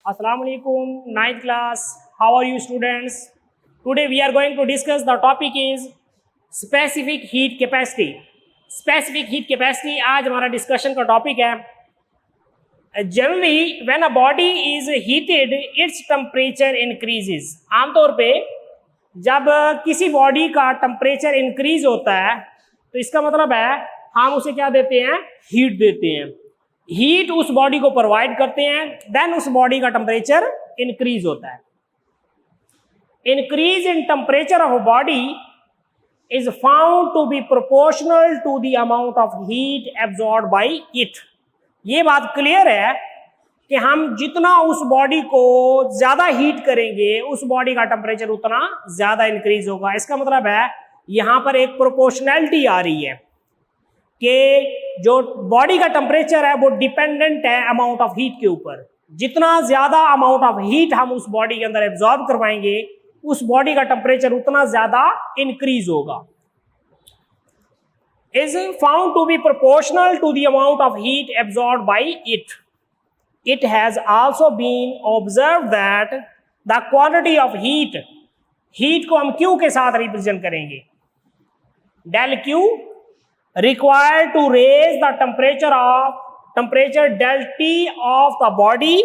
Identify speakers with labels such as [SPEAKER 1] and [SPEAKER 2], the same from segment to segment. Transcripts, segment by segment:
[SPEAKER 1] Assalamu alaikum, ninth class. How are you students? Today we are going to discuss the topic is specific heat capacity. Specific heat capacity आज हमारा discussion का topic है. Generally when a body is heated, its temperature increases. आमतौर पे जब किसी body का temperature increase होता है तो इसका मतलब है हम उसे क्या देते हैं, हीट देते हैं. हीट उस बॉडी को प्रोवाइड करते हैं, देन उस बॉडी का टेम्परेचर इंक्रीज होता है. Increase in temperature of body is found to be proportional to the amount of heat absorb by it. ये बात क्लियर है कि हम जितना उस बॉडी को ज्यादा हीट करेंगे उस बॉडी का टेम्परेचर उतना ज्यादा इंक्रीज होगा. इसका मतलब है यहां पर एक प्रोपोर्शनैलिटी आ रही है कि जो बॉडी का टेम्परेचर है वो डिपेंडेंट है अमाउंट ऑफ हीट के ऊपर. जितना ज्यादा अमाउंट ऑफ हीट हम उस बॉडी के अंदर एब्जॉर्ब करवाएंगे उस बॉडी का टेम्परेचर उतना ज्यादा इंक्रीज होगा. Is found to be proportional to the amount of heat absorb by it. It has also been observed that the quantity of heat को हम Q के साथ रिप्रेजेंट करेंगे. Del Q required to raise the temperature del T of the body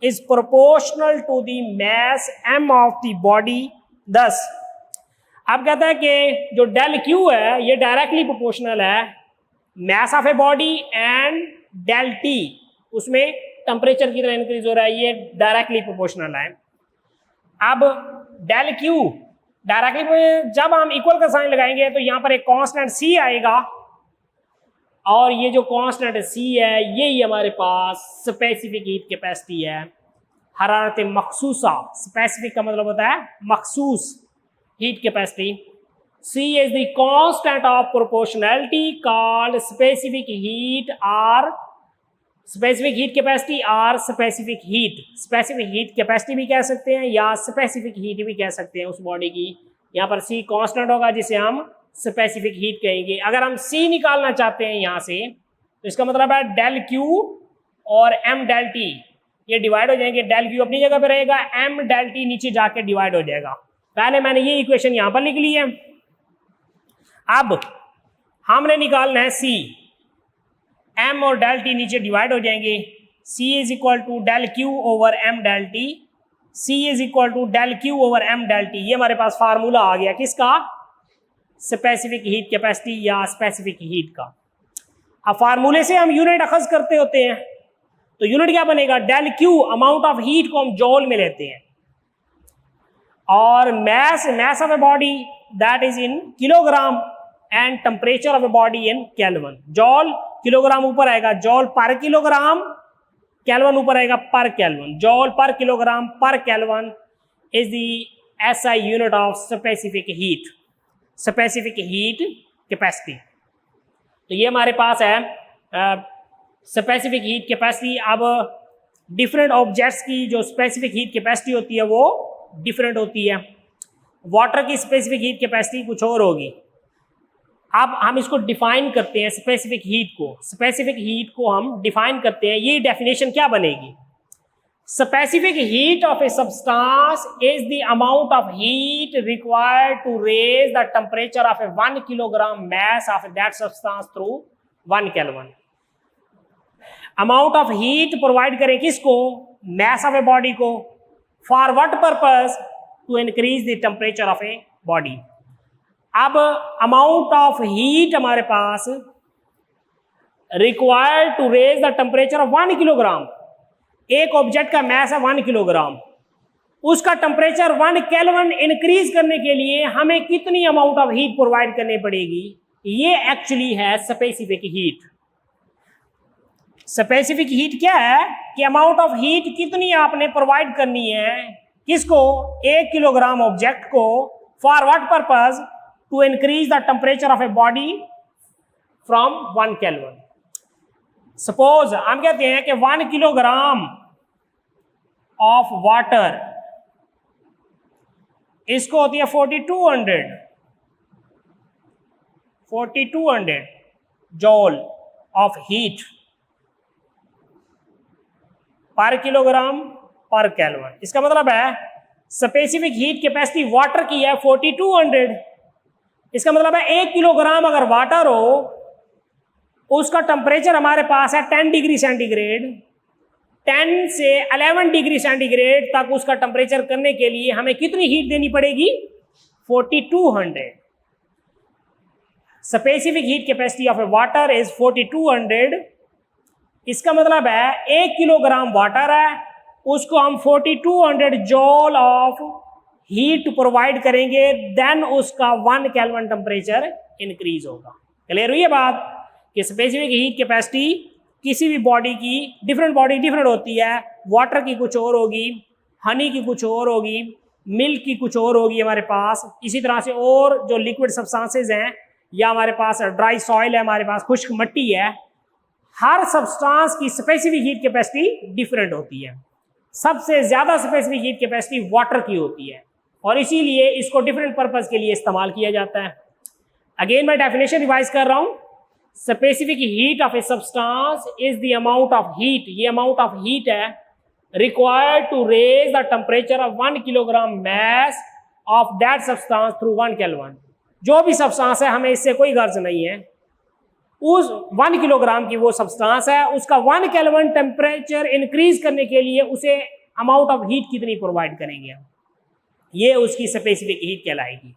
[SPEAKER 1] is proportional to the mass m of the body. Thus, अब कहता है कि जो del Q है ये डायरेक्टली प्रोपोर्शनल है mass of a body and del T, उसमें temperature कितना इंक्रीज हो रहा है ये डायरेक्टली प्रोपोर्शनल है. अब डेल क्यू डायरेक्टली जब हम इक्वल का साइन लगाएंगे तो यहां पर एक कांस्टेंट सी आएगा और ये जो कांस्टेंट सी है यही हमारे पास स्पेसिफिक हीट कैपेसिटी है. हरारत मखसूसा, स्पेसिफिक का मतलब होता है मखसूस heat capacity. C is the constant of proportionality called specific heat or specific heat capacity or specific heat. Specific heat capacity भी कह सकते हैं या स्पेसिफिक हीट भी कह सकते हैं उस बॉडी की. यहाँ पर सी कांस्टेंट होगा जिसे हम स्पेसिफिक हीट कहेंगे. अगर हम सी निकालना चाहते हैं यहाँ से तो इसका मतलब है डेल क्यू और एम डेल टी ये डिवाइड हो जाएंगे. डेल क्यू अपनी जगह पे रहेगा, एम डेल टी नीचे जाके डिवाइड हो जाएगा. पहले मैंने ये इक्वेशन यहाँ पर लिख ली है. अब हमने निकालना है सी. m और डेल टी नीचे डिवाइड हो जाएंगे. c is equal to del Q over M del T. c is equal to del Q over M del T. ये हमारे पास फार्मूला आ गया किसका, स्पेसिफिक हीट कैपेसिटी या स्पेसिफिक हीट का. अब फार्मूले से हम यूनिट अखज करते होते हैं तो यूनिट क्या बनेगा, del Q amount of heat को हम जॉल में लेते हैं और mass of a body that is in kilogram and temperature of a body in Kelvin. जॉल kilogram ऊपर आएगा, जॉल पर किलोग्राम, केल्विन ऊपर आएगा पर kelvin. जॉल per kilogram per kelvin is the SI unit of specific heat, specific heat capacity. तो ये हमारे पास है specific heat capacity. अब डिफरेंट ऑब्जेक्ट्स की जो स्पेसिफिक हीट कैपेसिटी होती है वो डिफरेंट होती है. वाटर की स्पेसिफिक हीट कैपेसिटी कुछ और होगी. अब हम इसको डिफाइन करते हैं स्पेसिफिक हीट को. स्पेसिफिक हीट को हम डिफाइन करते हैं. ये डेफिनेशन क्या बनेगी, specific heat of a substance is the amount of heat required to raise the temperature of a 1 kilogram mass of that substance through 1 kelvin. Amount of heat provide करें किसको, mass of a body को. For what purpose, to increase the temperature of a body. अब amount of heat हमारे पास required to raise the temperature of 1 kilogram. एक object का mass है 1 kilogram, उसका temperature 1 kelvin increase करने के लिए हमें कितनी अमाउंट ऑफ हीट प्रोवाइड करनी पड़ेगी, ये एक्चुअली है स्पेसिफिक हीट. स्पेसिफिक हीट क्या है कि अमाउंट ऑफ हीट कितनी आपने प्रोवाइड करनी है किसको, 1 किलोग्राम ऑब्जेक्ट को. For what purpose, to increase the temperature of a body from 1 Kelvin. Suppose हम कहते हैं कि 1 किलोग्राम of water इसको होती है 4200 joule of heat per kilogram पर केल्विन। इसका मतलब है स्पेसिफिक हीट कैपेसिटी वाटर की है 4200। इसका मतलब है 1 किलोग्राम अगर वाटर हो, उसका टेम्परेचर हमारे पास है 10 डिग्री सेंटीग्रेड। 10 से 11 डिग्री सेंटीग्रेड तक उसका टेम्परेचर करने के लिए हमें कितनी हीट देनी पड़ेगी? 4200। Specific heat capacity of A water is 4200। इसका मतलब है 1 किलोग्राम वाटर है, उसको हम 4200 जॉल ऑफ हीट प्रोवाइड करेंगे, देन उसका 1 केल्विन टेम्परेचर इंक्रीज होगा। क्लियर हुई है बात कि स्पेसिफिक हीट कैपेसिटी किसी भी बॉडी की डिफरेंट होती है। वाटर की कुछ और होगी, हनी की कुछ और होगी, मिल्क की कुछ और होगी हमारे पास। इसी तरह से और जो लिक्विड सब्सटेंसेज हैं, या हमारे पास ड्राई सॉइल है, हमारे पास खुश्क मिट्टी है, हर सब्सटेंस की स्पेसिफिक हीट कैपेसिटी डिफरेंट होती है। सबसे ज्यादा स्पेसिफिक हीट कैपेसिटी वाटर की होती है और इसीलिए इसको डिफरेंट पर्पज के लिए इस्तेमाल किया जाता है। अगेन मैं डेफिनेशन रिवाइज कर रहा हूं। Specific heat of a substance is the amount of heat, ये अमाउंट ऑफ हीट है required to raise the temperature of 1 kilogram mass of that substance through 1 kelvin. जो भी सब्सटेंस है, हमें इससे कोई गर्ज नहीं है, उस 1 किलोग्राम की वो सब्सटेंस है, उसका 1 केल्विन टेम्परेचर इंक्रीज करने के लिए उसे अमाउंट ऑफ हीट कितनी प्रोवाइड करेंगे, ये उसकी स्पेसिफिक हीट कहलाएगी।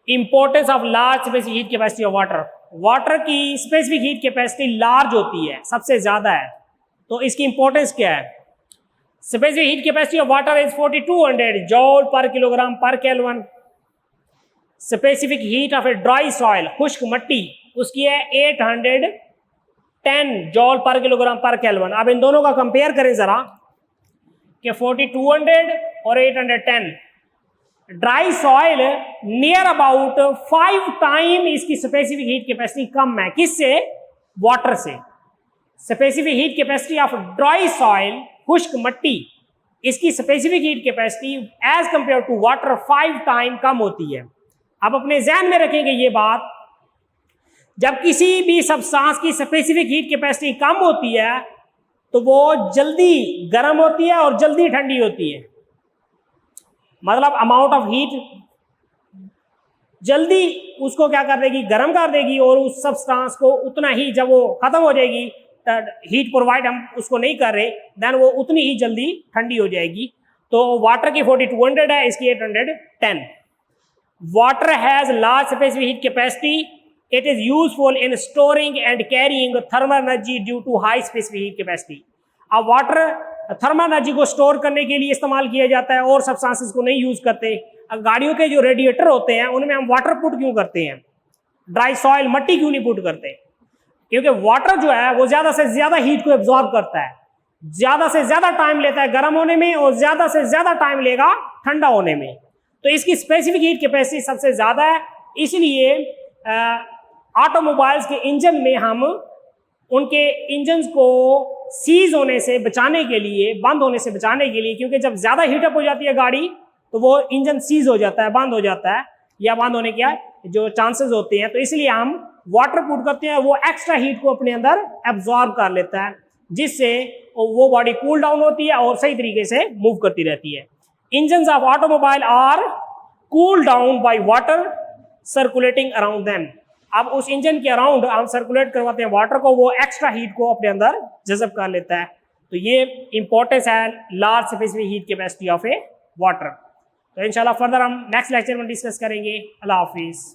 [SPEAKER 1] Importance of large specific heat capacity of water. Water की स्पेसिफिक हीट कैपेसिटी लार्ज होती है, सबसे ज्यादा है, तो इसकी इंपॉर्टेंस क्या है? Specific heat capacity of water is 4200 joule per kilogram per kelvin. Specific heat of a dry soil, खुश्क मिट्टी, उसकी है 810 जॉल पर किलोग्राम पर केल्विन। अब इन दोनों का कंपेयर करें जरा कि 4200 और 810। Dry soil near about 5 time इसकी स्पेसिफिक हीट कैपेसिटी कम है, किससे? वाटर से। Specific heat capacity of dry soil, खुश्क मिट्टी, इसकी specific heat capacity as compare to water 5 time कम होती है। आप अपने ध्यान में रखेंगे ये बात, जब किसी भी सब्सटेंस की स्पेसिफिक हीट कैपेसिटी कम होती है तो वो जल्दी गर्म होती है और जल्दी ठंडी होती है। मतलब अमाउंट ऑफ हीट जल्दी उसको क्या कर देगी? गर्म कर देगी, और उस सब्सटेंस को उतना ही, जब वो खत्म हो जाएगी, हीट प्रोवाइड हम उसको नहीं कर रहे, देन वो उतनी ही जल्दी ठंडी हो जाएगी। तो वाटर की 4200 है, इसकी 810। Water has large specific heat capacity, it is useful in storing and carrying thermal energy due to high specific heat capacity. अब वाटर थर्मल एनर्जी को स्टोर करने के लिए इस्तेमाल किया जाता है और सब्सटेंसेस को नहीं यूज करते। गाड़ियों के जो रेडिएटर होते हैं उनमें हम वाटर पुट क्यों करते हैं? ड्राई सॉइल, मिट्टी क्यों नहीं पुट करते? क्योंकि वाटर जो है वो ज्यादा से ज्यादा हीट को एब्जॉर्ब करता है, ज्यादा से ज्यादा टाइम लेता है गर्म होने में और ज्यादा से ज्यादा टाइम लेगा ठंडा होने में। तो इसकी स्पेसिफिक हीट कैपेसिटी सबसे ज्यादा है। इसलिए ऑटोमोबाइल्स के इंजन में हम उनके इंजन को सीज होने से बचाने के लिए, बंद होने से बचाने के लिए, क्योंकि जब ज्यादा हीटअप हो जाती है गाड़ी तो वो इंजन सीज हो जाता है, बंद हो जाता है, या बंद होने के जो चांसेस होते हैं, तो इसलिए हम वाटर पुट करते हैं। वो एक्स्ट्रा हीट को अपने अंदर एब्जॉर्ब कर लेता है, जिससे वो बॉडी कूल डाउन होती है और सही तरीके से मूव करती रहती है। Engine of automobile are cool down by water circulating around them. अब उस इंजन के अराउंड हम सर्कुलेट करवाते हैं वाटर को, वो एक्स्ट्रा हीट को अपने अंदर जज़ब कर लेता है। तो ये इंपॉर्टेंस है large specific heat capacity of A water. तो इंशाल्लाह फर्दर हम नेक्स्ट लेक्चर में डिस्कस करेंगे। अल्लाह हाफिज।